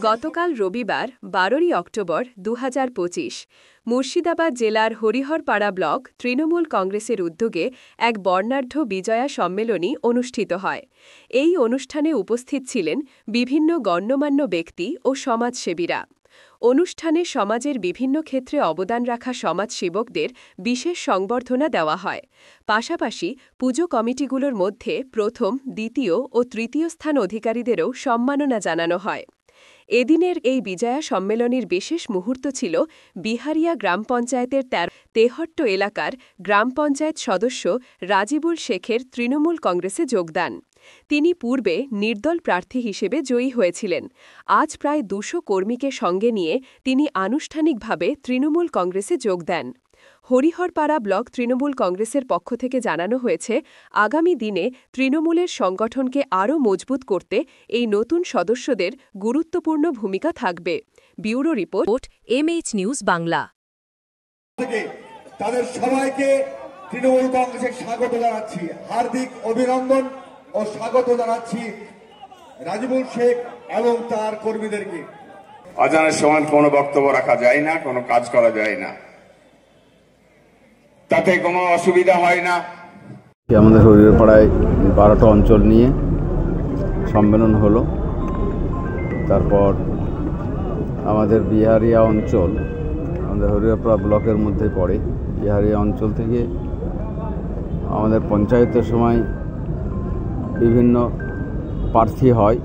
গতকাল রবিবার 12 অক্টোবর 2025 মুর্শিদাবাদ জেলার হরিহরপাড়া ব্লক তৃণমূল কংগ্রেসের উদ্যোগে এক বর্ণাঢ্য বিজয়া সম্মেলনী অনুষ্ঠিত হয়। এই অনুষ্ঠানে উপস্থিত ছিলেন বিভিন্ন গণ্যমান্য ব্যক্তি ও সমাজসেবীরা। অনুষ্ঠানে সমাজের বিভিন্ন ক্ষেত্রে অবদান রাখা সমাজসেবকদের বিশেষ সংবর্ধনা দেওয়া হয়। পাশাপাশি পুজো কমিটিগুলোর মধ্যে প্রথম, দ্বিতীয় ও তৃতীয় স্থান অধিকারীদেরও সম্মাননা জানানো হয়। এদিনের এই বিজয়া সম্মেলনীর বিশেষ মুহূর্ত ছিল বিহারিয়া গ্রাম পঞ্চায়েতের 13 এলাকার গ্রাম পঞ্চায়েত সদস্য রাজিবুল শেখের তৃণমূল কংগ্রেসে যোগদান। তিনি পূর্বে নির্দল প্রার্থী হিসেবে জয়ী হয়েছিলেন। আজ প্রায় 200 কর্মীকে সঙ্গে নিয়ে তিনি আনুষ্ঠানিকভাবে তৃণমূল কংগ্রেসে যোগ দেন। হরিহরপাড়া ব্লক তৃণমূল কংগ্রেসের পক্ষ থেকে জানানো হয়েছে, আগামী দিনে তৃণমূলের সংগঠনকে আরও মজবুত করতে এই নতুন সদস্যদের গুরুত্বপূর্ণ ভূমিকা থাকবে। Bureau report, MH news Bangla. তাদের সবাইকে তৃণমূল কংগ্রেসে স্বাগত জানাচ্ছি, হার্দিক অভিনন্দন ও স্বাগত জানাচ্ছি রাজিবুল শেখ এবং তার কর্মীদেরকে। আজানের সময় কোনো বক্তব্য রাখা যায় না, কোনো কাজ করা যায় না, তাতে কোনো অসুবিধা হয় না। আমাদের হরিহরপাড়ায় 12টা অঞ্চল নিয়ে সম্মেলন হলো। তারপর আমাদের বিহারিয়া অঞ্চল, আমাদের হরিহরপাড়া ব্লকের মধ্যে পড়ে। বিহারিয়া অঞ্চল থেকে আমাদের পঞ্চায়েতের সময় বিভিন্ন প্রার্থী হয়।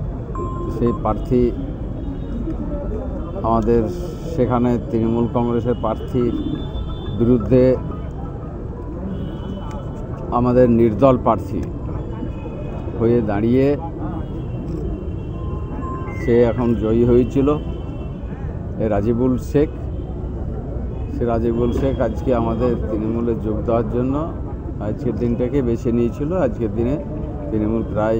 সেই প্রার্থী আমাদের সেখানে তৃণমূল কংগ্রেসের প্রার্থীর বিরুদ্ধে আমাদের নির্দল প্রার্থী হয়ে দাঁড়িয়ে সে এখন জয়ী হয়েছিল, রাজিবুল শেখ। সে রাজিবুল শেখ আজকে আমাদের তৃণমূলে যোগ দেওয়ার জন্য আজকের দিনটাকে বেছে নিয়েছিল। আজকের দিনে তৃণমূল প্রায়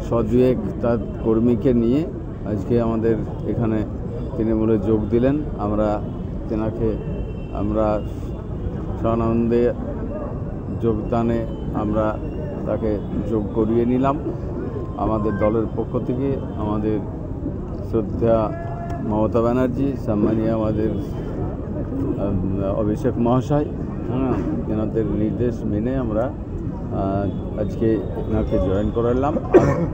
100-2 তার কর্মীকে নিয়ে আজকে আমাদের এখানে তৃণমূলে যোগ দিলেন। আমরা সানন্দে যোগদানে আমরা তাকে যোগ করিয়ে নিলাম। আমাদের দলের পক্ষ থেকে আমাদের শ্রদ্ধা মমতা ব্যানার্জি, সম্মানীয় আমাদের অভিষেক মহাশয়, এনাদের নির্দেশ মেনে আমরা আজকে এনাকে জয়েন করালাম।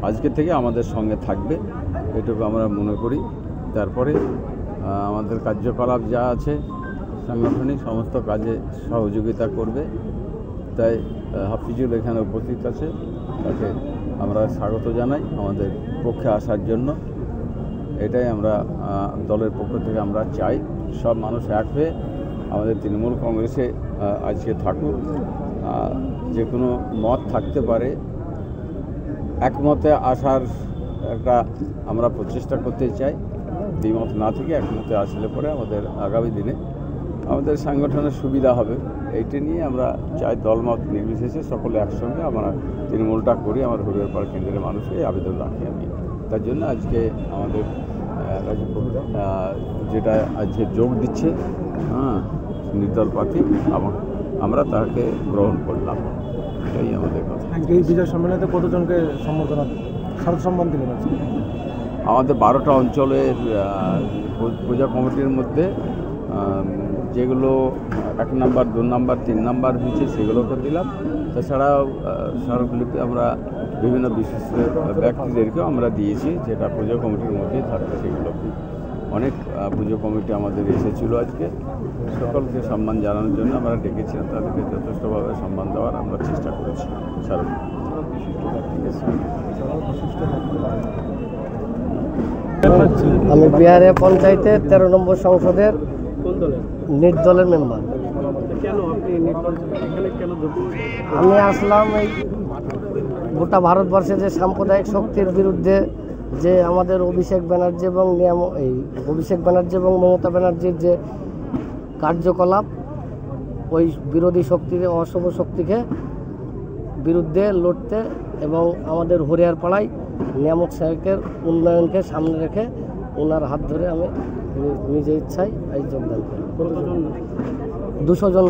আজকে থেকে আমাদের সঙ্গে থাকবে, এটুকু আমরা মনে করি। তারপরে আমাদের কার্যকলাপ যা আছে সাংগঠনিক সমস্ত কাজে সহযোগিতা করবে। তাই হাফিজুল এখানে উপস্থিত আছে, তাকে আমরা স্বাগত জানাই আমাদের পক্ষে আসার জন্য। এটাই আমরা দলের পক্ষ থেকে আমরা চাই, সব মানুষ এক হয়ে আমাদের তৃণমূল কংগ্রেসে আজকে থাকুক। যে কোনো মত থাকতে পারে, একমতে আসার একটা আমরা প্রচেষ্টা করতে চাই। দ্বিমত না থেকে একমতে আসলে পরে আমাদের আগামী দিনে আমাদের সংগঠনের সুবিধা হবে। এইটা নিয়ে আমরা চাই দলমত নির্বিশেষে সকলে একসঙ্গে আমরা তৃণমূলটা করি। আমার হরিহরপাড়া কেন্দ্রের মানুষকে আবেদন রাখি আমি। তার জন্য আজকে আমাদের যেটা আজকে যোগ দিচ্ছে নির্দল প্রার্থী, আমরা তাকে গ্রহণ করলাম। এটাই আমাদের কথা। এই বিজয় সম্মেলনে কতজনকে সম্মান দিলেন? আমাদের 12টা অঞ্চলের পূজা কমিটির মধ্যে যেগুলো 1 নম্বর, 2 নম্বর, 3 নম্বর হয়েছে সেগুলোকে দিলাম। তাছাড়াও স্মারকলিপি আমরা বিভিন্ন বিশিষ্ট ব্যক্তিদেরকেও আমরা দিয়েছি, যেটা পুজো কমিটির মধ্যেই থাকবে। সেগুলো অনেক পুজো কমিটি আমাদের এসেছিলো আজকে, সকলকে সম্মান জানানোর জন্য আমরা ডেকেছিলাম। তাদেরকে যথেষ্টভাবে সম্মান দেওয়ার আমরা চেষ্টা করেছি। আমি বিহারিয়া পঞ্চায়েতের 13 নম্বর সংসদের নির্দলের মেম্বার। আমি আসলাম এই গোটা ভারতবর্ষে যে সাম্প্রদায়িক শক্তির বিরুদ্ধে যে আমাদের অভিষেক ব্যানার্জি এবং মমতা ব্যানার্জির যে কার্যকলাপ, ওই বিরোধী শক্তিকে, অশুভ শক্তিকে বিরুদ্ধে লড়তে এবং আমাদের হরিহরপাড়ায় নিয়ামক সাহেবের উন্নয়নকে সামনে রেখে ওনার হাত ধরে আমি নিজে ইচ্ছায় এই যোগদান করি। 200 জন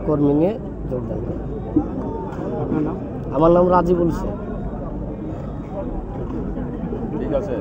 কর্মী নিয়ে যোগদান করি। আমার নাম রাজিবুল শেখ। ঠিক আছে।